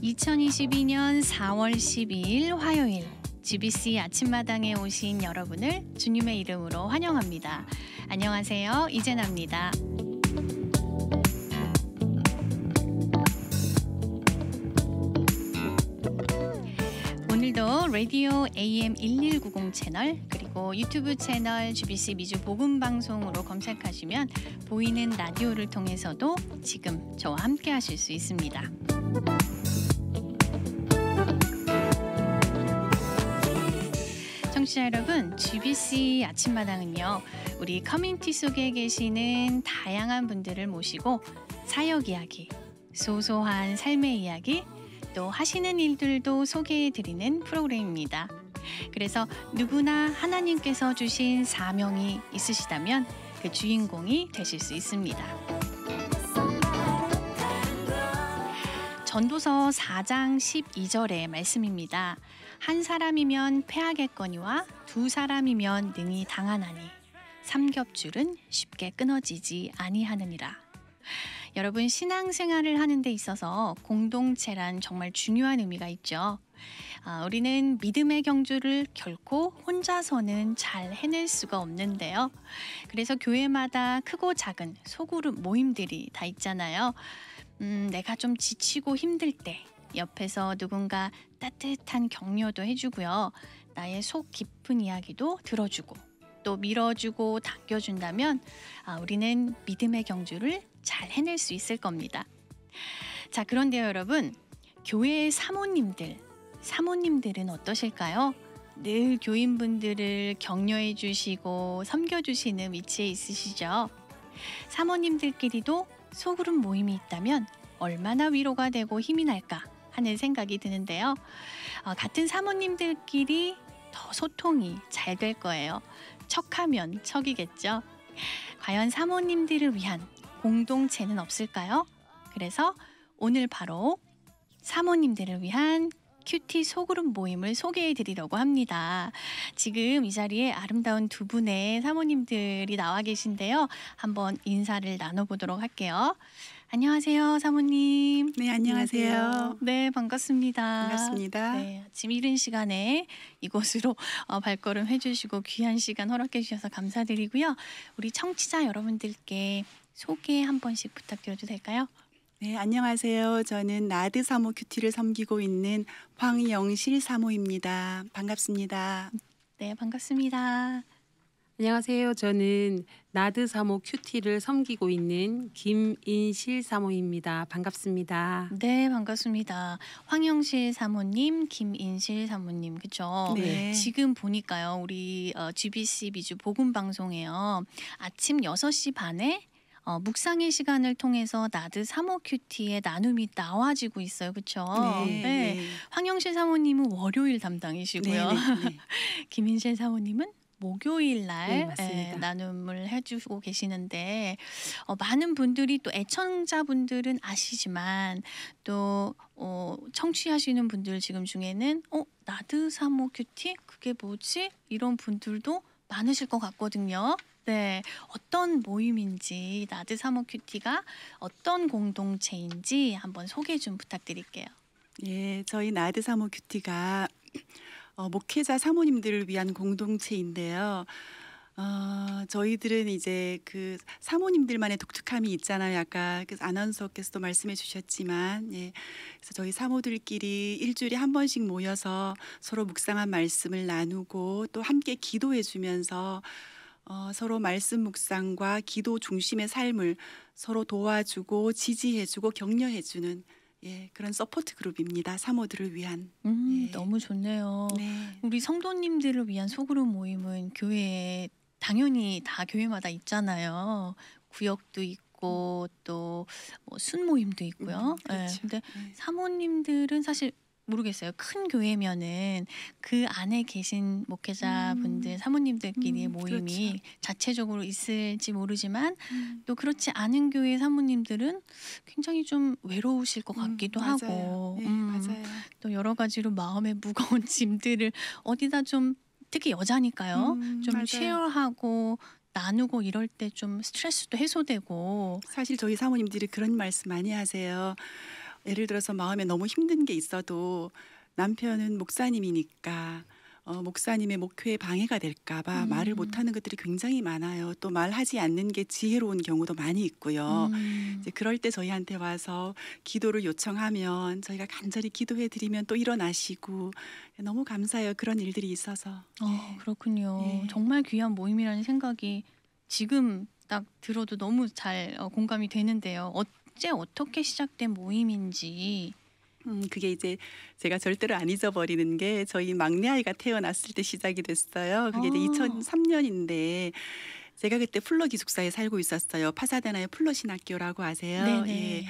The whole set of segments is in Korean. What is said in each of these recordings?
2022년 4월 12일 화요일 GBC 아침마당에 오신 여러분을 주님의 이름으로 환영합니다. 안녕하세요. 이재나입니다. 오늘도 라디오 AM 1190 채널 그리고 유튜브 채널 GBC 미주 복음 방송으로 검색하시면 보이는 라디오를 통해서도 지금 저와 함께 하실 수 있습니다. 청취자 여러분, GBC 아침마당은요, 우리 커뮤니티 속에 계시는 다양한 분들을 모시고 사역 이야기, 소소한 삶의 이야기, 또 하시는 일들도 소개해드리는 프로그램입니다. 그래서 누구나 하나님께서 주신 사명이 있으시다면 그 주인공이 되실 수 있습니다. 전도서 4장 12절의 말씀입니다. 한 사람이면 패하겠거니와 두 사람이면 능히 당하나니 삼겹줄은 쉽게 끊어지지 아니하느니라. 여러분, 신앙생활을 하는 데 있어서 공동체란 정말 중요한 의미가 있죠. 우리는 믿음의 경주를 결코 혼자서는 잘 해낼 수가 없는데요. 그래서 교회마다 크고 작은 소그룹 모임들이 다 있잖아요. 내가 좀 지치고 힘들 때 옆에서 누군가 따뜻한 격려도 해주고요. 나의 속 깊은 이야기도 들어주고 또 밀어주고 당겨준다면 우리는 믿음의 경주를 잘 해낼 수 있을 겁니다. 자, 그런데요 여러분, 교회의 사모님들은 어떠실까요? 늘 교인분들을 격려해 주시고 섬겨주시는 위치에 있으시죠? 사모님들끼리도 소그룹 모임이 있다면 얼마나 위로가 되고 힘이 날까 하는 생각이 드는데요. 같은 사모님들끼리 더 소통이 잘 될 거예요. 척하면 척이겠죠. 과연 사모님들을 위한 공동체는 없을까요? 그래서 오늘 바로 사모님들을 위한 큐티 소그룹 모임을 소개해 드리려고 합니다. 지금 이 자리에 아름다운 두 분의 사모님들이 나와 계신데요. 한번 인사를 나눠보도록 할게요. 안녕하세요, 사모님. 네, 안녕하세요. 네, 반갑습니다. 반갑습니다. 네, 아침 이른 시간에 이곳으로 발걸음 해주시고 귀한 시간 허락해 주셔서 감사드리고요. 우리 청취자 여러분들께 소개 한 번씩 부탁드려도 될까요? 네, 안녕하세요. 저는 나드 사모 큐티를 섬기고 있는 황영실 사모입니다. 반갑습니다. 네, 반갑습니다. 안녕하세요. 저는 나드 사모 큐티를 섬기고 있는 김인실 사모입니다. 반갑습니다. 네, 반갑습니다. 황영실 사모님, 김인실 사모님, 그렇죠? 네. 지금 보니까요, 우리 GBC 미주 복음 방송에요. 아침 6시 반에 묵상의 시간을 통해서 나드 사모 큐티의 나눔이 나와지고 있어요. 그렇죠? 네, 네. 황영실 사모님은 월요일 담당이시고요. 네, 네. 김인실 사모님은 목요일 네, 날 맞습니다. 나눔을 해주고 계시는데 많은 분들이 또 애청자분들은 아시지만 또 청취하시는 분들 지금 중에는 나드 사모 큐티? 그게 뭐지? 이런 분들도 많으실 것 같거든요. 네, 어떤 모임인지 나드 사모 큐티가 어떤 공동체인지 한번 소개 좀 부탁드릴게요. 예, 저희 나드 사모 큐티가 목회자 사모님들을 위한 공동체인데요. 저희들은 이제 그 사모님들만의 독특함이 있잖아요. 아까 그 아나운서께서도 말씀해 주셨지만, 예. 그래서 저희 사모들끼리 일주일에 한 번씩 모여서 서로 묵상한 말씀을 나누고 또 함께 기도해 주면서 서로 말씀 묵상과 기도 중심의 삶을 서로 도와주고 지지해주고 격려해주는 그런 서포트 그룹입니다. 사모들을 위한. 예. 너무 좋네요. 네. 우리 성도님들을 위한 소그룹 모임은 교회에 당연히 다 교회마다 있잖아요. 구역도 있고 또 뭐 순모임도 있고요. 그렇죠. 근데 네. 사모님들은 사실 모르겠어요. 큰 교회면은 그 안에 계신 목회자분들, 사모님들끼리의 모임이 그렇죠. 자체적으로 있을지 모르지만 또 그렇지 않은 교회 사모님들은 굉장히 좀 외로우실 것 같기도 맞아요. 하고 네, 맞아요. 또 여러 가지로 마음의 무거운 짐들을 어디다 좀 특히 여자니까요. 좀 맞아요. 쉐어하고 나누고 이럴 때 좀 스트레스도 해소되고 사실 저희 사모님들이 그런 말씀 많이 하세요. 예를 들어서 마음에 너무 힘든 게 있어도 남편은 목사님이니까 목사님의 목회에 방해가 될까 봐 말을 음. 못하는 것들이 굉장히 많아요. 또 말하지 않는 게 지혜로운 경우도 많이 있고요. 이제 그럴 때 저희한테 와서 기도를 요청하면 저희가 간절히 기도해 드리면 또 일어나시고 너무 감사해요. 그런 일들이 있어서. 그렇군요. 예. 정말 귀한 모임이라는 생각이 지금 딱 들어도 너무 잘 공감이 되는데요. 어떻게 시작된 모임인지. 그게 이제 제가 절대로 안 잊어버리는 게 저희 막내 아이가 태어났을 때 시작이 됐어요. 그게 이제 아. 2003년인데 제가 그때 플러 기숙사에 살고 있었어요. 파사데나의 플러 신학교라고 아세요? 예. 네네.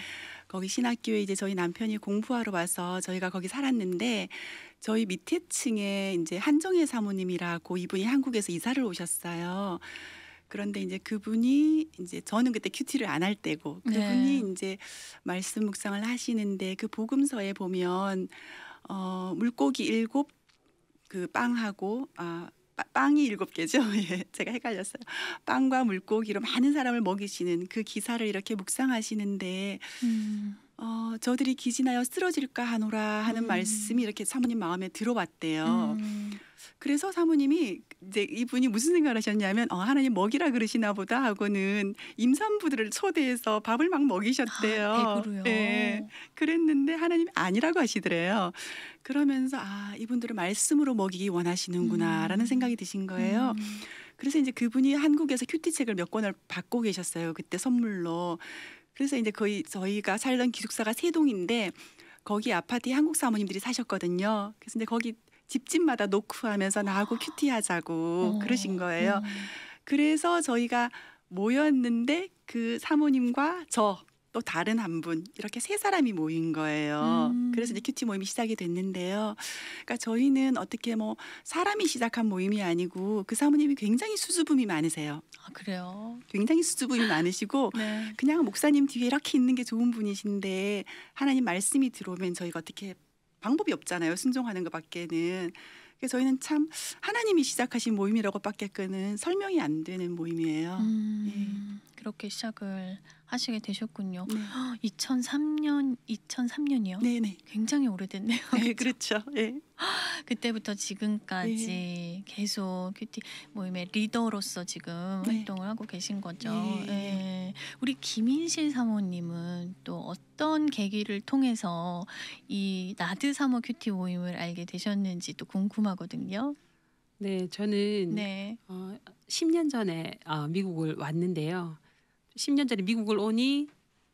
거기 신학교에 이제 저희 남편이 공부하러 와서 저희가 거기 살았는데 저희 밑에 층에 이제 한정혜 사모님이라고 이분이 한국에서 이사를 오셨어요. 그런데 이제 그분이 이제 저는 그때 큐티를 안 할 때고 네. 그분이 이제 말씀 묵상을 하시는데 그 복음서에 보면 물고기 7 그 빵하고 빵이 7개죠. 예. 제가 헷갈렸어요. 빵과 물고기로 많은 사람을 먹이시는 그 기사를 이렇게 묵상하시는데 음. 저들이 기진하여 쓰러질까 하노라 하는 말씀이 이렇게 사모님 마음에 들어왔대요. 음. 그래서 사모님이 이제 이분이 무슨 생각을 하셨냐면 하나님 먹이라 그러시나 보다 하고는 임산부들을 초대해서 밥을 막 먹이셨대요. 댁으로요. 예. 그랬는데 하나님이 아니라고 하시더래요. 그러면서 이분들을 말씀으로 먹이기 원하시는구나라는 생각이 드신 거예요. 그래서 이제 그분이 한국에서 큐티 책을 몇 권을 받고 계셨어요. 그때 선물로. 그래서 이제 거의 저희가 살던 기숙사가 3동인데 거기 아파트에 한국 사모님들이 사셨거든요. 그래서 이제 거기 집집마다 노크 하면서 나하고 큐티 하자고 그러신 거예요. 그래서 저희가 모였는데 그 사모님과 저 또 다른 한 분 이렇게 3사람이 모인 거예요. 그래서 이제 큐티 모임이 시작이 됐는데요. 그러니까 저희는 어떻게 뭐 사람이 시작한 모임이 아니고 그 사모님이 굉장히 수줍음이 많으세요. 그래요? 굉장히 수줍음이 많으시고 네. 그냥 목사님 뒤에 이렇게 있는 게 좋은 분이신데 하나님 말씀이 들어오면 저희가 어떻게 방법이 없잖아요. 순종하는 것밖에는. 그래서 저희는 참 하나님이 시작하신 모임이라고밖에는 설명이 안 되는 모임이에요. 그렇게 시작을 하시게 되셨군요. 네. 2003년이요? 네네. 굉장히 오래됐네요. 네, 그렇죠. 예. 그때부터 지금까지 계속 큐티 모임의 리더로서 지금 네. 활동을 하고 계신 거죠. 예. 예. 우리 김인실 사모님은 또 어떤 계기를 통해서 이 나드 사모 큐티 모임을 알게 되셨는지 또 궁금하거든요. 네, 저는 네. 10년 전에 미국을 왔는데요. 10년 전에 미국을 오니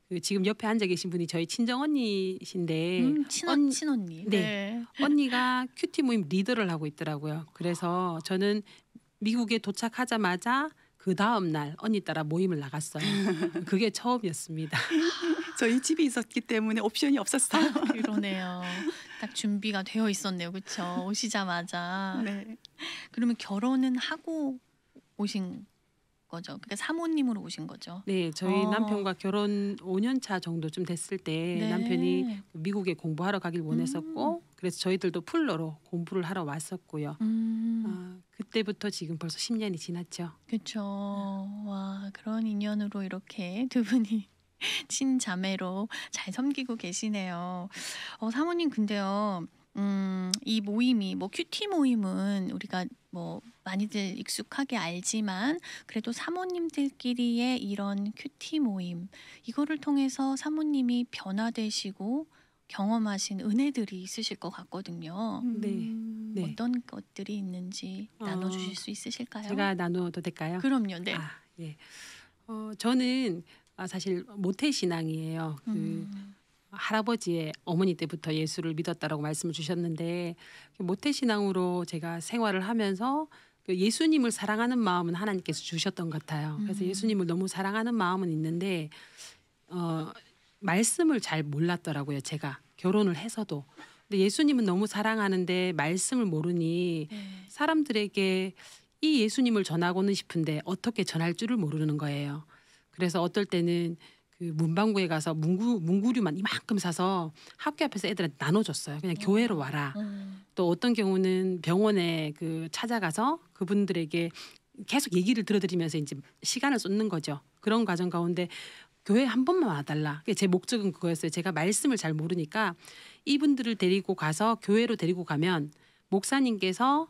그 지금 옆에 앉아 계신 분이 저희 친정 언니신데 친언니. 네. 언니가 큐티 모임 리더를 하고 있더라고요. 그래서 저는 미국에 도착하자마자 그 다음 날 언니 따라 모임을 나갔어요. 그게 처음이었습니다. 저희 집이 있었기 때문에 옵션이 없었어요. 그러네요. 딱 준비가 되어 있었네요. 그렇죠? 오시자마자. 네. 그러면 결혼은 하고 오신 거죠? 그러니까 사모님으로 오신 거죠? 네, 저희 남편과 결혼 5년 차 정도쯤 됐을 때 네. 남편이 미국에 공부하러 가길 원했었고 그래서 저희들도 풀러로 공부를 하러 왔었고요. 그때부터 지금 벌써 10년이 지났죠. 그렇죠. 와, 그런 인연으로 이렇게 두 분이 친자매로 잘 섬기고 계시네요. 사모님 근데요. 이 모임이 뭐 큐티 모임은 우리가 뭐 많이들 익숙하게 알지만 그래도 사모님들끼리의 이런 큐티 모임 이거를 통해서 사모님이 변화되시고 경험하신 은혜들이 있으실 것 같거든요. 네. 어떤 것들이 있는지 나눠주실 수 있으실까요? 제가 나눠도 될까요? 그럼요. 네. 예. 저는 사실 모태 신앙이에요. 할아버지의 어머니 때부터 예수를 믿었다라고 말씀을 주셨는데 모태 신앙으로 제가 생활을 하면서 그 예수님을 사랑하는 마음은 하나님께서 주셨던 것 같아요. 그래서 예수님을 너무 사랑하는 마음은 있는데 말씀을 잘 몰랐더라고요. 제가 결혼을 해서도. 근데 예수님은 너무 사랑하는데 말씀을 모르니 사람들에게 이 예수님을 전하고는 싶은데 어떻게 전할 줄을 모르는 거예요. 그래서 어떨 때는 그 문방구에 가서 문구류만 이만큼 사서 학교 앞에서 애들한테 나눠줬어요. 그냥 교회로 와라. 또 어떤 경우는 병원에 그 찾아가서 그분들에게 계속 얘기를 들어드리면서 이제 시간을 쏟는 거죠. 그런 과정 가운데 교회 한 번만 와달라. 제 목적은 그거였어요. 제가 말씀을 잘 모르니까 이분들을 데리고 가서 교회로 데리고 가면 목사님께서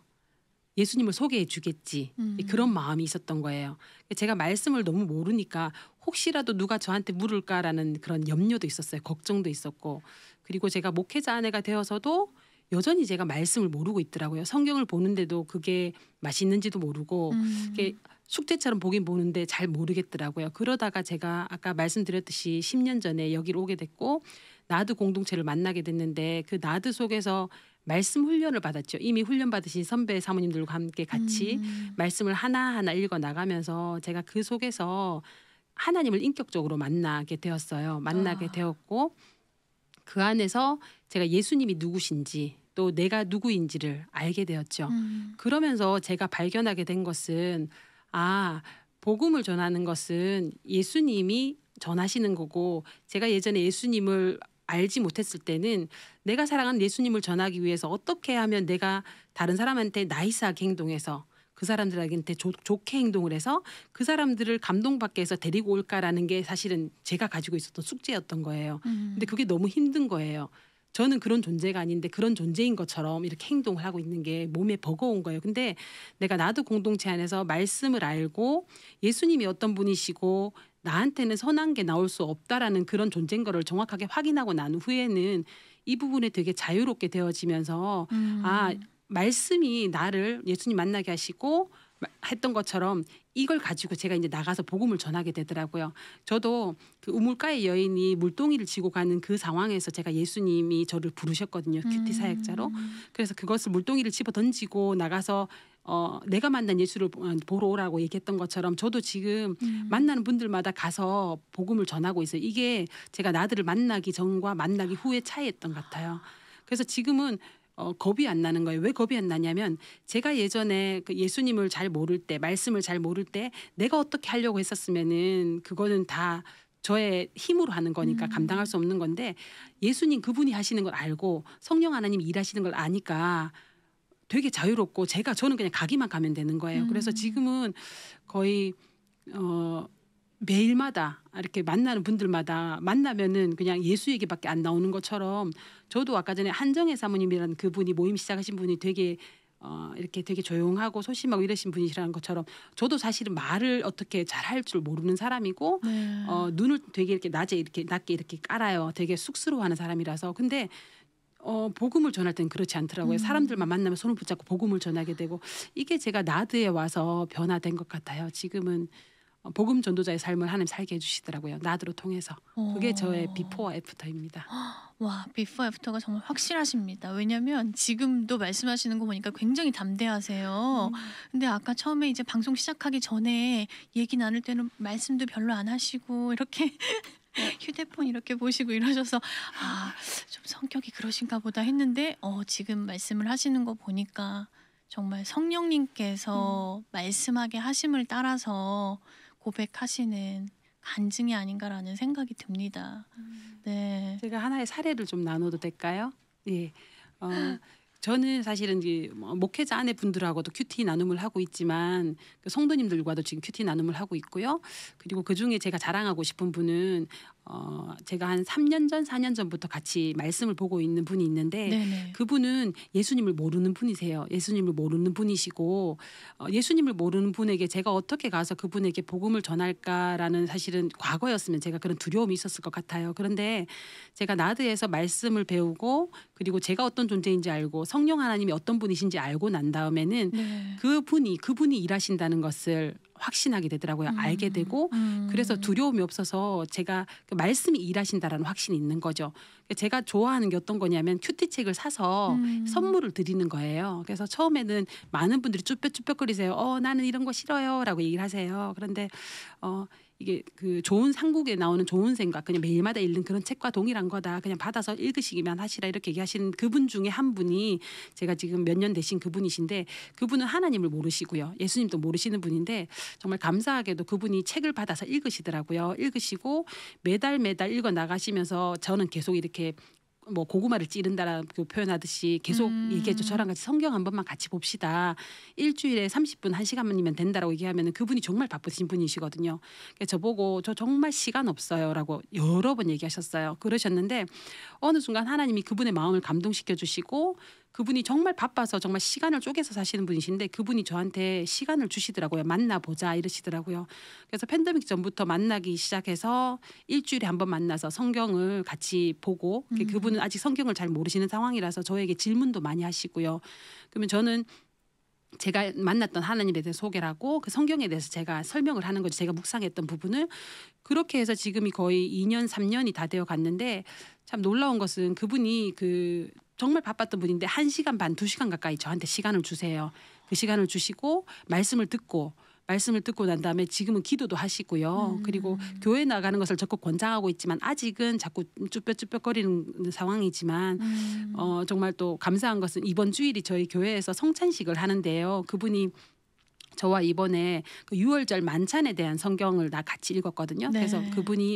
예수님을 소개해 주겠지. 그런 마음이 있었던 거예요. 제가 말씀을 너무 모르니까 혹시라도 누가 저한테 물을까라는 그런 염려도 있었어요. 걱정도 있었고. 그리고 제가 목회자 아내가 되어서도 여전히 제가 말씀을 모르고 있더라고요. 성경을 보는데도 그게 맛있는지도 모르고 이게 숙제처럼 보긴 보는데 잘 모르겠더라고요. 그러다가 제가 아까 말씀드렸듯이 10년 전에 여기를 오게 됐고 나드 공동체를 만나게 됐는데 그 나드 속에서 말씀 훈련을 받았죠. 이미 훈련 받으신 선배 사모님들과 함께 같이 말씀을 하나하나 읽어 나가면서 제가 그 속에서 하나님을 인격적으로 만나게 되었어요. 만나게 되었고 그 안에서 제가 예수님이 누구신지 또 내가 누구인지를 알게 되었죠. 그러면서 제가 발견하게 된 것은 복음을 전하는 것은 예수님이 전하시는 거고 제가 예전에 예수님을 알지 못했을 때는 내가 사랑하는 예수님을 전하기 위해서 어떻게 하면 내가 다른 사람한테 나이스하게 행동해서 그 사람들한테 좋게 행동을 해서 그 사람들을 감동받게 해서 데리고 올까라는 게 사실은 제가 가지고 있었던 숙제였던 거예요. 근데 그게 너무 힘든 거예요. 저는 그런 존재가 아닌데 그런 존재인 것처럼 이렇게 행동을 하고 있는 게 몸에 버거운 거예요. 근데 내가 나도 공동체 안에서 말씀을 알고 예수님이 어떤 분이시고 나한테는 선한 게 나올 수 없다라는 그런 존재인 거를 정확하게 확인하고 난 후에는 이 부분에 되게 자유롭게 되어지면서 말씀이 나를 예수님 만나게 하시고 했던 것처럼 이걸 가지고 제가 이제 나가서 복음을 전하게 되더라고요. 저도 그 우물가의 여인이 물동이를 지고 가는 그 상황에서 제가 예수님이 저를 부르셨거든요. 큐티 사역자로. 그래서 그것을 물동이를 집어 던지고 나가서 내가 만난 예수를 보러 오라고 얘기했던 것처럼 저도 지금 만나는 분들마다 가서 복음을 전하고 있어요. 이게 제가 나들을 만나기 전과 만나기 후의 차이였던 것 같아요. 그래서 지금은 겁이 안 나는 거예요. 왜 겁이 안 나냐면 제가 예전에 그 예수님을 잘 모를 때 말씀을 잘 모를 때 내가 어떻게 하려고 했었으면은 그거는 다 저의 힘으로 하는 거니까 감당할 수 없는 건데 예수님 그분이 하시는 걸 알고 성령 하나님이 일하시는 걸 아니까 되게 자유롭고 저는 그냥 가기만 가면 되는 거예요. 그래서 지금은 거의 매일마다 이렇게 만나는 분들마다 만나면은 그냥 예수 얘기밖에 안 나오는 것처럼 저도 아까 전에 한정혜 사모님이라는 그분이 모임 시작하신 분이 되게 이렇게 되게 조용하고 소심하고 이러신 분이시라는 것처럼 저도 사실은 말을 어떻게 잘할 줄 모르는 사람이고 눈을 되게 이렇게 낮게 이렇게 깔아요. 되게 쑥스러워하는 사람이라서 근데 복음을 전할 때는 그렇지 않더라고요. 사람들만 만나면 손을 붙잡고 복음을 전하게 되고 이게 제가 나드에 와서 변화된 것 같아요. 지금은 복음 전도자의 삶을 하나님 살게 해주시더라고요. 나드로 통해서. 그게 저의 비포와 애프터입니다. 와, 비포 애프터가 정말 확실하십니다. 왜냐하면 지금도 말씀하시는 거 보니까 굉장히 담대하세요. 근데 아까 처음에 이제 방송 시작하기 전에 얘기 나눌 때는 말씀도 별로 안 하시고 이렇게 휴대폰 이렇게 보시고 이러셔서 좀 성격이 그러신가 보다 했는데 지금 말씀을 하시는 거 보니까 정말 성령님께서 말씀하게 하심을 따라서 고백하시는 간증이 아닌가라는 생각이 듭니다. 네. 제가 하나의 사례를 좀 나눠도 될까요? 예. 저는 사실은 이제 목회자 아내 분들하고도 큐티 나눔을 하고 있지만 그 성도님들과도 지금 큐티 나눔을 하고 있고요. 그리고 그 중에 제가 자랑하고 싶은 분은 제가 한 3년 전, 4년 전부터 같이 말씀을 보고 있는 분이 있는데 네네. 그분은 예수님을 모르는 분이세요. 예수님을 모르는 분이시고 예수님을 모르는 분에게 제가 어떻게 가서 그분에게 복음을 전할까라는 사실은 과거였으면 제가 그런 두려움이 있었을 것 같아요. 그런데 제가 나드에서 말씀을 배우고 그리고 제가 어떤 존재인지 알고 성령 하나님이 어떤 분이신지 알고 난 다음에는 그분이 일하신다는 것을 확신하게 되더라고요. 알게 되고 그래서 두려움이 없어서 제가 그 말씀이 일하신다라는 확신이 있는 거죠. 제가 좋아하는 게 어떤 거냐면 큐티책을 사서 선물을 드리는 거예요. 그래서 처음에는 많은 분들이 쭈뼛쭈뼛거리세요. 나는 이런 거 싫어요라고 얘기를 하세요. 그런데 이게 그 좋은 상국에 나오는 좋은 생각 그냥 매일마다 읽는 그런 책과 동일한 거다. 그냥 받아서 읽으시기만 하시라 이렇게 얘기하시는 그분 중에 한 분이 제가 지금 몇 년 되신 그분이신데 그분은 하나님을 모르시고요. 예수님도 모르시는 분인데 정말 감사하게도 그분이 책을 받아서 읽으시더라고요. 읽으시고 매달 읽어 나가시면서 저는 계속 이렇게 뭐 고구마를 찌른다라고 표현하듯이 계속 얘기했죠. 저랑 같이 성경 한 번만 같이 봅시다. 일주일에 30분 1시간이면 된다라고 얘기하면 그분이 정말 바쁘신 분이시거든요. 저보고 저 정말 시간 없어요라고 여러 번 얘기하셨어요. 그러셨는데 어느 순간 하나님이 그분의 마음을 감동시켜 주시고 그분이 정말 바빠서 정말 시간을 쪼개서 사시는 분이신데 그분이 저한테 시간을 주시더라고요. 만나보자 이러시더라고요. 그래서 팬데믹 전부터 만나기 시작해서 일주일에 한 번 만나서 성경을 같이 보고 그분은 아직 성경을 잘 모르시는 상황이라서 저에게 질문도 많이 하시고요. 그러면 저는 제가 만났던 하나님에 대해서 소개를 하고 그 성경에 대해서 제가 설명을 하는 거죠. 제가 묵상했던 부분을. 그렇게 해서 지금이 거의 2년 3년이 다 되어 갔는데 참 놀라운 것은 그분이 정말 바빴던 분인데 1시간 반 2시간 가까이 저한테 시간을 주세요. 그 시간을 주시고 말씀을 듣고 난 다음에 지금은 기도도 하시고요. 그리고 교회 나가는 것을 적극 권장하고 있지만 아직은 자꾸 쭈뼛쭈뼛거리는 상황이지만 정말 또 감사한 것은 이번 주일이 저희 교회에서 성찬식을 하는데요. 그분이 저와 이번에 그 6월절 만찬에 대한 성경을 같이 읽었거든요. 네. 그래서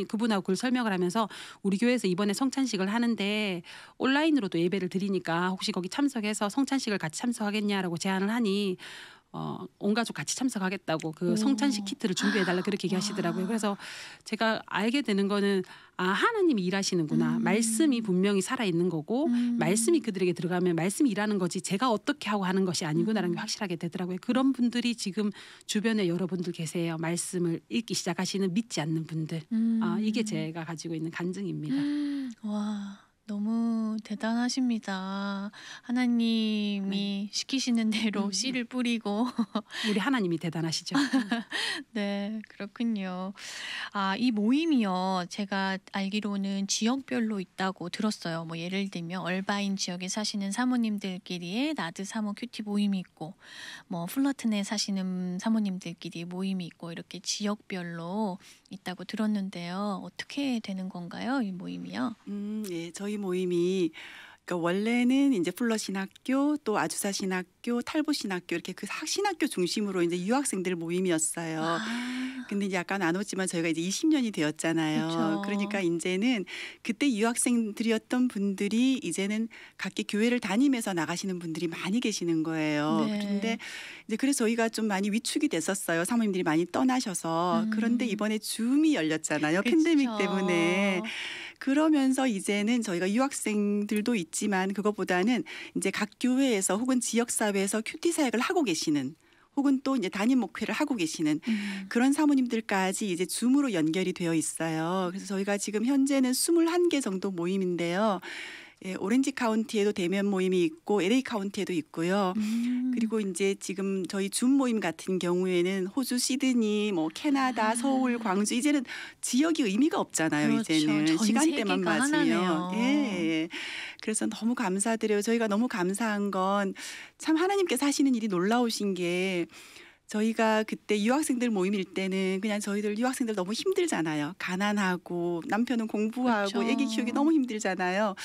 그분하고 그걸 설명을 하면서 우리 교회에서 이번에 성찬식을 하는데 온라인으로도 예배를 드리니까 혹시 거기 참석해서 성찬식을 같이 참석하겠냐라고 제안을 하니 온 가족 같이 참석하겠다고 그 성찬식 키트를 준비해달라 그렇게 얘기하시더라고요. 그래서 제가 알게 되는 거는 하나님이 일하시는구나. 말씀이 분명히 살아있는 거고 말씀이 그들에게 들어가면 말씀이 일하는 거지 제가 어떻게 하고 하는 것이 아니구나라는 게 확실하게 되더라고요. 그런 분들이 지금 주변에 여러분들 계세요. 말씀을 읽기 시작하시는 믿지 않는 분들. 이게 제가 가지고 있는 간증입니다. 와. 너무 대단하십니다. 하나님이 시키시는 대로 씨를 뿌리고 우리 하나님이 대단하시죠. 네, 그렇군요. 이 모임이요. 제가 알기로는 지역별로 있다고 들었어요. 뭐 예를 들면 얼바인 지역에 사시는 사모님들끼리의 나드 사모 큐티 모임이 있고 뭐 플러튼에 사시는 사모님들끼리 모임이 있고 이렇게 지역별로 있다고 들었는데요. 어떻게 되는 건가요? 이 모임이요? 예, 저희 모임이 그러니까 원래는 이제 플러 신학교 또 아주사 신학교 탈보 신학교 이렇게 그 신학교 중심으로 이제 유학생들 모임이었어요. 근데 이제 아까 나눴지만 저희가 이제 20년이 되었잖아요. 그쵸. 그러니까 이제는 그때 유학생들이었던 분들이 이제는 각기 교회를 다니면서 나가시는 분들이 많이 계시는 거예요. 네. 그런데 이제 그래서 저희가 좀 많이 위축이 됐었어요. 사모님들이 많이 떠나셔서. 그런데 이번에 줌이 열렸잖아요. 팬데믹 그쵸. 때문에. 그러면서 이제는 저희가 유학생들도 있지만 그것보다는 이제 각 교회에서 혹은 지역사회에서 큐티 사역을 하고 계시는 혹은 또 이제 담임 목회를 하고 계시는 그런 사모님들까지 이제 줌으로 연결이 되어 있어요. 그래서 저희가 지금 현재는 21개 정도 모임인데요. 예, 오렌지 카운티에도 대면 모임이 있고 LA 카운티에도 있고요. 그리고 이제 지금 저희 줌 모임 같은 경우에는 호주 시드니, 뭐 캐나다, 서울, 광주 이제는 지역이 의미가 없잖아요. 그렇죠. 이제는 전 시간대만 세계가 맞으면. 하나네요. 예. 그래서 너무 감사드려요. 저희가 너무 감사한 건 참 하나님께서 하시는 일이 놀라우신 게 저희가 그때 유학생들 모임일 때는 그냥 저희들 유학생들 너무 힘들잖아요. 가난하고 남편은 공부하고 그렇죠. 애기 키우기 너무 힘들잖아요.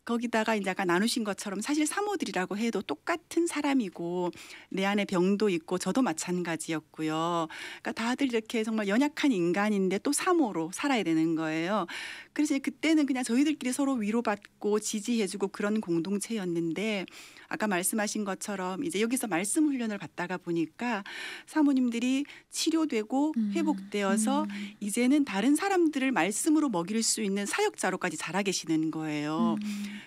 거기다가 이제 아까 나누신 것처럼 사실 사모들이라고 해도 똑같은 사람이고 내 안에 병도 있고 저도 마찬가지였고요. 그러니까 다들 이렇게 정말 연약한 인간인데 또 사모로 살아야 되는 거예요. 그래서 그때는 그냥 저희들끼리 서로 위로받고 지지해주고 그런 공동체였는데 아까 말씀하신 것처럼 이제 여기서 말씀 훈련을 받다가 보니까 사모님들이 치료되고 회복되어서 이제는 다른 사람들을 말씀으로 먹일 수 있는 사역자로까지 자라 계시는 거예요.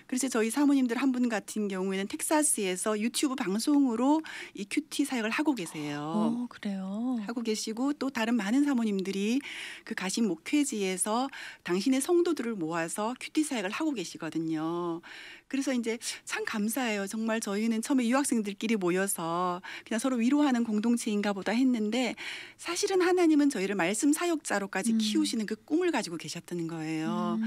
그래서 저희 사모님들 한 분 같은 경우에는 텍사스에서 유튜브 방송으로 이 큐티 사역을 하고 계세요. 그래요. 하고 계시고 또 다른 많은 사모님들이 그 가신 목회지에서 당신의 성도들을 모아서 큐티 사역을 하고 계시거든요. 그래서 이제 참 감사해요. 정말 저희는 처음에 유학생들끼리 모여서 그냥 서로 위로하는 공동체인가 보다 했는데 사실은 하나님은 저희를 말씀 사역자로까지 키우시는 그 꿈을 가지고 계셨던 거예요.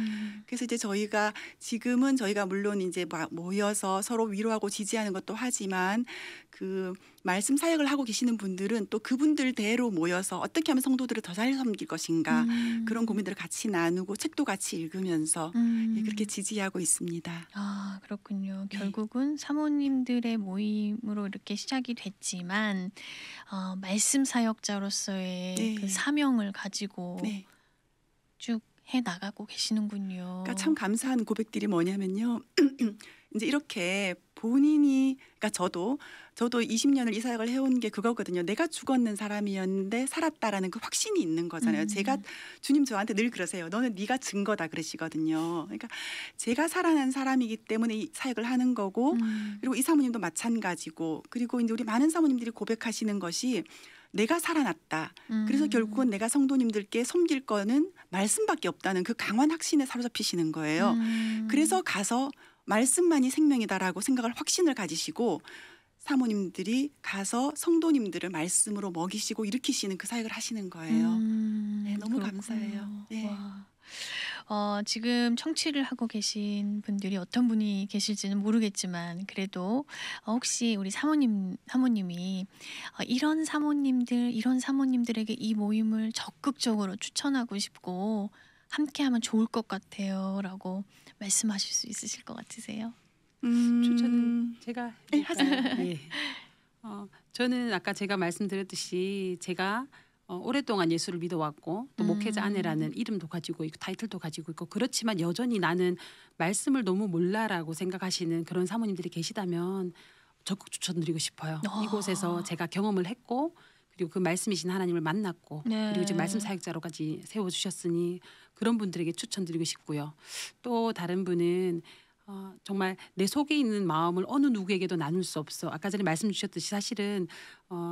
그래서 이제 저희가 지금은 저희가 물론 이제 모여서 서로 위로하고 지지하는 것도 하지만 그 말씀 사역을 하고 계시는 분들은 또 그분들대로 모여서 어떻게 하면 성도들을 더 잘 섬길 것인가 그런 고민들을 같이 나누고 책도 같이 읽으면서 예, 그렇게 지지하고 있습니다. 그렇군요. 네. 결국은 사모님들의 모임으로 이렇게 시작이 됐지만 말씀 사역자로서의 네. 그 사명을 가지고 네. 쭉 해 나가고 계시는군요. 그러니까 참 감사한 고백들이 뭐냐면요. 이제 이렇게 본인이 그러니까 저도 20년을 이 사역을 해온 게 그거거든요. 내가 죽었는 사람이었는데 살았다라는 그 확신이 있는 거잖아요. 제가 주님 저한테 늘 그러세요. 너는 네가 증거다 그러시거든요. 그러니까 제가 살아난 사람이기 때문에 이 사역을 하는 거고 그리고 이 사모님도 마찬가지고 그리고 이제 우리 많은 사모님들이 고백하시는 것이 내가 살아났다. 그래서 결국은 내가 성도님들께 섬길 거는 말씀밖에 없다는 그 강한 확신에 사로잡히시는 거예요. 그래서 가서 말씀만이 생명이다라고 생각을 확신을 가지시고 사모님들이 가서 성도님들을 말씀으로 먹이시고 일으키시는 그 사역을 하시는 거예요. 네, 너무 그렇군요. 감사해요. 네. 와. 지금 청취를 하고 계신 분들이 어떤 분이 계실지는 모르겠지만 그래도 혹시 우리 사모님이 이런 사모님들에게 이 모임을 적극적으로 추천하고 싶고 함께하면 좋을 것 같아요라고 말씀하실 수 있으실 것 같으세요? 추천은 제가 네, 할까요? 예. 저는 아까 제가 말씀드렸듯이 제가 오랫동안 예수를 믿어왔고 또 목회자 아내라는 이름도 가지고 있고 타이틀도 가지고 있고 그렇지만 여전히 나는 말씀을 너무 몰라라고 생각하시는 그런 사모님들이 계시다면 적극 추천드리고 싶어요. 이곳에서 제가 경험을 했고 그리고 그 말씀이신 하나님을 만났고 그리고 이제 말씀 사역자로까지 세워주셨으니 그런 분들에게 추천드리고 싶고요. 또 다른 분은 정말 내 속에 있는 마음을 어느 누구에게도 나눌 수 없어. 아까 전에 말씀 주셨듯이 사실은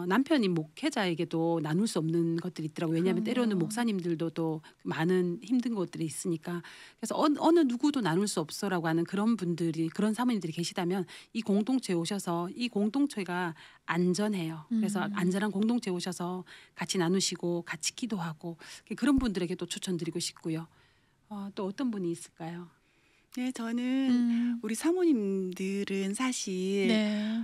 남편이 목회자에게도 나눌 수 없는 것들이 있더라고요. 왜냐하면 때로는 목사님들도 또 많은 힘든 것들이 있으니까. 그래서 어느 누구도 나눌 수 없어라고 하는 그런 분들이 그런 사모님들이 계시다면 이 공동체에 오셔서 이 공동체가 안전해요. 그래서 안전한 공동체에 오셔서 같이 나누시고 같이 기도하고 그런 분들에게 또 추천드리고 싶고요. 또 어떤 분이 있을까요? 네, 저는 우리 사모님들은 사실 네.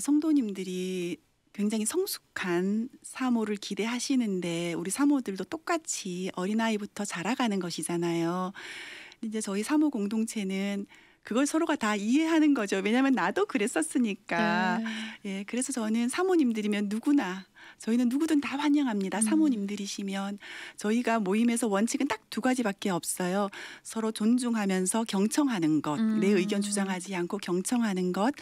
성도님들이 굉장히 성숙한 사모를 기대하시는데 우리 사모들도 똑같이 어린아이부터 자라가는 것이잖아요. 이제 저희 사모 공동체는 그걸 서로가 다 이해하는 거죠. 왜냐하면 나도 그랬었으니까. 예, 그래서 저는 사모님들이면 누구나 저희는 누구든 다 환영합니다. 사모님들이시면 저희가 모임에서 원칙은 딱 두 가지밖에 없어요. 서로 존중하면서 경청하는 것, 내 의견 주장하지 않고 경청하는 것,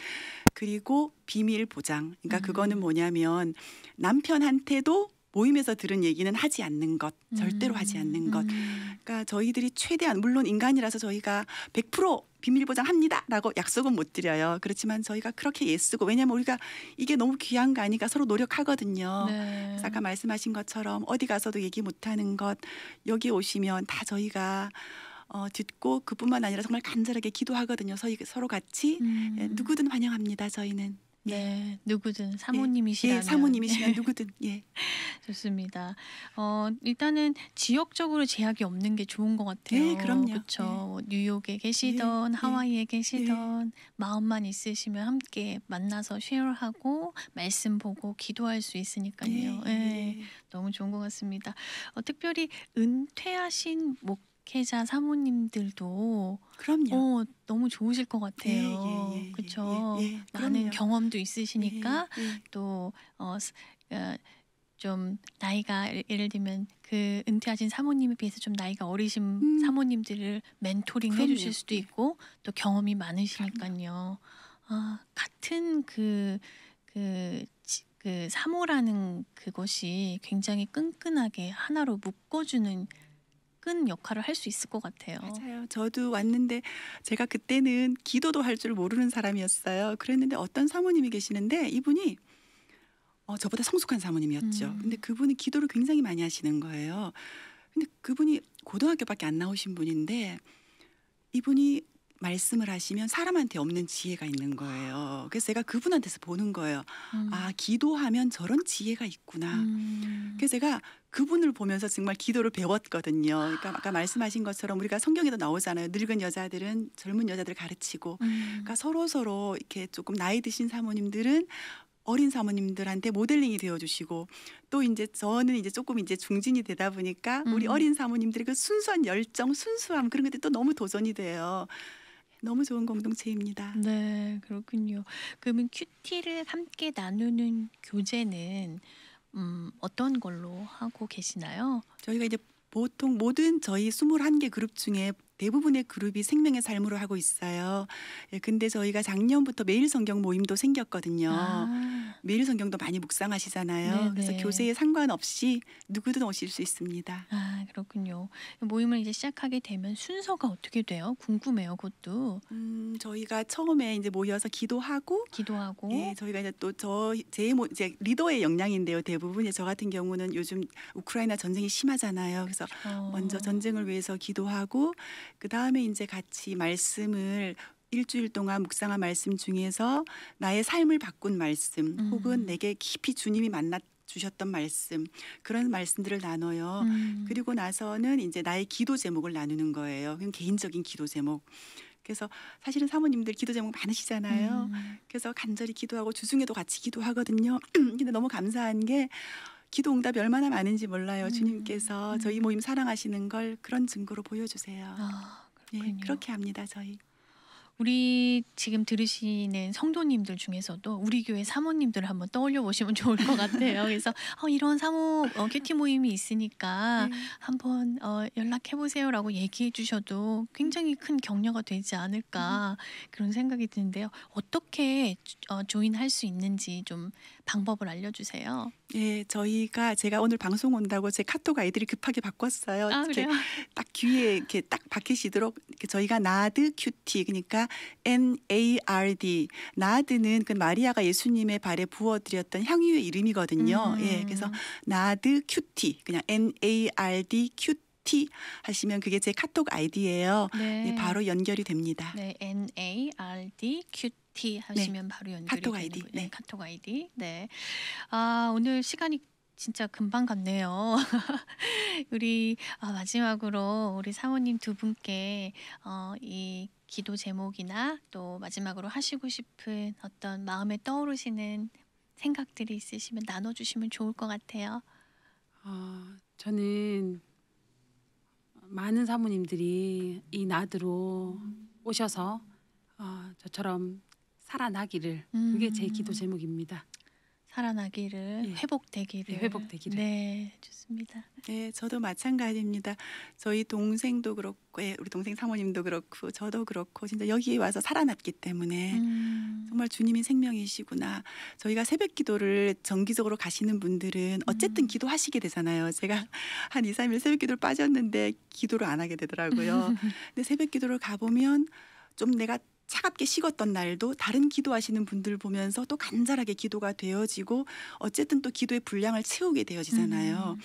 그리고 비밀 보장. 그러니까 그거는 뭐냐면 남편한테도 모임에서 들은 얘기는 하지 않는 것, 절대로 하지 않는 것. 그러니까 저희들이 최대한 물론 인간이라서 저희가 100% 비밀 보장합니다라고 약속은 못 드려요. 그렇지만 저희가 그렇게 애쓰고 왜냐하면 우리가 이게 너무 귀한 거 아니까 서로 노력하거든요. 그래서 아까 말씀하신 것처럼 어디 가서도 얘기 못하는 것 여기 오시면 다 저희가 듣고 그뿐만 아니라 정말 간절하게 기도하거든요. 서로 같이 누구든 환영합니다. 저희는. 네, 누구든 사모님이시라면. 예, 사모님이시면 누구든. 예. 좋습니다. 일단은 지역적으로 제약이 없는 게 좋은 것 같아요. 네, 그럼요. 그렇죠. 뉴욕에 계시던 예, 하와이에 계시던 마음만 있으시면 함께 만나서 쉐어하고 말씀 보고 기도할 수 있으니까요. 예, 너무 좋은 것 같습니다. 특별히 은퇴하신 목회자 사모님들도 그럼요. 너무 좋으실 것 같아요. 그렇죠. 많은 경험도 있으시니까 또 좀 나이가 예를 들면 그 은퇴하신 사모님에 비해서 좀 나이가 어리신 사모님들을 멘토링 그럼요. 해주실 수도 있고 또 경험이 많으시니까요. 같은 그 사모라는 그것이 굉장히 끈끈하게 하나로 묶어주는 끈 역할을 할 수 있을 것 같아요. 맞아요. 저도 왔는데 제가 그때는 기도도 할 줄 모르는 사람이었어요. 그랬는데 어떤 사모님이 계시는데 이분이 저보다 성숙한 사모님이었죠. 근데 그분이 기도를 굉장히 많이 하시는 거예요. 근데 그분이 고등학교밖에 안 나오신 분인데 이분이 말씀을 하시면 사람한테 없는 지혜가 있는 거예요. 그래서 제가 그분한테서 보는 거예요. 아, 기도하면 저런 지혜가 있구나. 그래서 제가 그분을 보면서 정말 기도를 배웠거든요. 그러니까 아까 말씀하신 것처럼 우리가 성경에도 나오잖아요. 늙은 여자들은 젊은 여자들을 가르치고 그러니까 서로 이렇게 조금 나이 드신 사모님들은 어린 사모님들한테 모델링이 되어주시고 또 이제 저는 이제 조금 이제 중진이 되다 보니까 우리 어린 사모님들의 그 순수한 열정, 순수함 그런 것들이 또 너무 도전이 돼요. 너무 좋은 공동체입니다. 네, 그렇군요. 그러면 큐티를 함께 나누는 교제는 어떤 걸로 하고 계시나요? 저희가 이제 보통 모든 저희 21개 그룹 중에 대부분의 그룹이 생명의 삶으로 하고 있어요. 예, 근데 저희가 작년부터 매일 성경 모임도 생겼거든요. 아, 매일 성경도 많이 묵상하시잖아요. 그래서 네네. 교세에 상관없이 누구든 오실 수 있습니다. 아, 그렇군요. 모임을 이제 시작하게 되면 순서가 어떻게 돼요? 궁금해요, 그것도. 저희가 처음에 이제 모여서 기도하고 기도하고. 예, 저희가 이제 또 이제 리더의 역량인데요. 대부분 저 같은 경우는 요즘 우크라이나 전쟁이 심하잖아요. 그래서 먼저 전쟁을 위해서 기도하고 그 다음에 이제 같이 말씀을 일주일 동안 묵상한 말씀 중에서 나의 삶을 바꾼 말씀 혹은 내게 깊이 주님이 만나 주셨던 말씀 그런 말씀들을 나눠요. 그리고 나서는 이제 나의 기도 제목을 나누는 거예요. 그럼 개인적인 기도 제목. 그래서 사실은 사모님들 기도 제목 많으시잖아요. 그래서 간절히 기도하고 주중에도 같이 기도하거든요. 근데 너무 감사한 게 기도 응답이 얼마나 많은지 몰라요. 주님께서 저희 모임 사랑하시는 걸 그런 증거로 보여주세요. 아, 예, 그렇군요. 그렇게 합니다, 저희. 우리 지금 들으시는 성도님들 중에서도 우리 교회 사모님들을 한번 떠올려 보시면 좋을 것 같아요. 그래서 이런 사모 큐티 모임이 있으니까 네. 한번 연락해 보세요라고 얘기해 주셔도 굉장히 큰 격려가 되지 않을까 그런 생각이 드는데요. 어떻게 조인할 수 있는지 좀 방법을 알려주세요. 예, 제가 오늘 방송 온다고 제 카톡 아이들이 급하게 바꿨어요. 아, 이렇게 그래요? 딱 귀에 이렇게 딱 박히시도록 이렇게 저희가 나드 큐티 그러니까 NARD 나드는 그 마리아가 예수님의 발에 부어드렸던 향유의 이름이거든요. 예, 그래서 나드 큐티 그냥 NARD 큐티 하시면 그게 제 카톡 아이디예요. 네. 예, 바로 연결이 됩니다. 네, NARD 큐티 하시면 바로 연결이 카톡 되는 아이디. 거예요. 네. 카톡 아이디. 네. 아, 오늘 시간이 진짜 금방 갔네요. 우리 마지막으로 우리 사모님 두 분께 이 기도 제목이나 또 마지막으로 하시고 싶은 어떤 마음에 떠오르시는 생각들이 있으시면 나눠주시면 좋을 것 같아요. 저는 많은 사모님들이 이 나드로 오셔서 저처럼 살아나기를 그게 제 기도 제목입니다. 살아나기를, 예. 회복되기를. 예, 회복되기를. 네, 좋습니다. 네, 저도 마찬가지입니다. 저희 동생도 그렇고, 우리 동생 사모님도 그렇고, 저도 그렇고, 진짜 여기에 와서 살아났기 때문에 정말 주님이 생명이시구나. 저희가 새벽 기도를 정기적으로 가시는 분들은 어쨌든 기도하시게 되잖아요. 제가 한 2, 3일 새벽 기도를 빠졌는데 기도를 안 하게 되더라고요. 근데 새벽 기도를 가보면 좀 내가 차갑게 식었던 날도 다른 기도하시는 분들 보면서 또 간절하게 기도가 되어지고 어쨌든 또 기도의 분량을 채우게 되어지잖아요.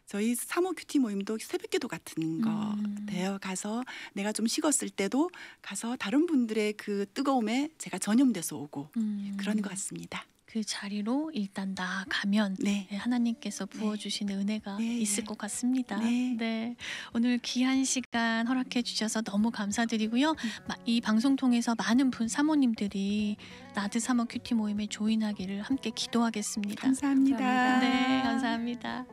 저희 사모 큐티 모임도 새벽기도 같은 거 같아요. 가서 내가 좀 식었을 때도 가서 다른 분들의 그 뜨거움에 제가 전염돼서 오고 그런 것 같습니다. 그 자리로 일단 나아가면 네. 하나님께서 부어주시는 은혜가 네, 있을 네. 것 같습니다. 네. 네. 오늘 귀한 시간 허락해 주셔서 너무 감사드리고요. 이 방송 통해서 많은 사모님들이 나드 사모 큐티 모임에 조인하기를 함께 기도하겠습니다. 감사합니다. 네, 감사합니다.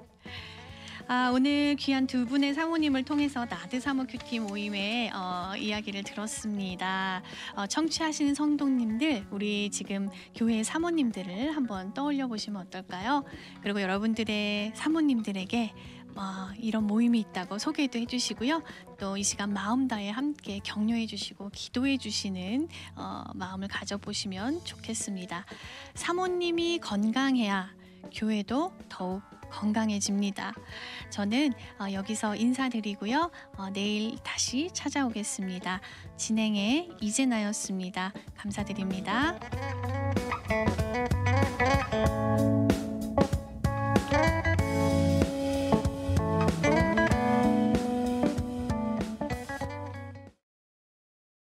오늘 귀한 두 분의 사모님을 통해서 나드 사모 큐티 모임의 이야기를 들었습니다. 청취하시는 성도님들, 우리 지금 교회 사모님들을 한번 떠올려 보시면 어떨까요? 그리고 여러분들의 사모님들에게 이런 모임이 있다고 소개도 해주시고요. 또 이 시간 마음 다해 함께 격려해 주시고 기도해 주시는 마음을 가져보시면 좋겠습니다. 사모님이 건강해야 교회도 더욱 건강해집니다. 저는 여기서 인사드리고요. 내일 다시 찾아오겠습니다. 진행의 이재나였습니다. 감사드립니다.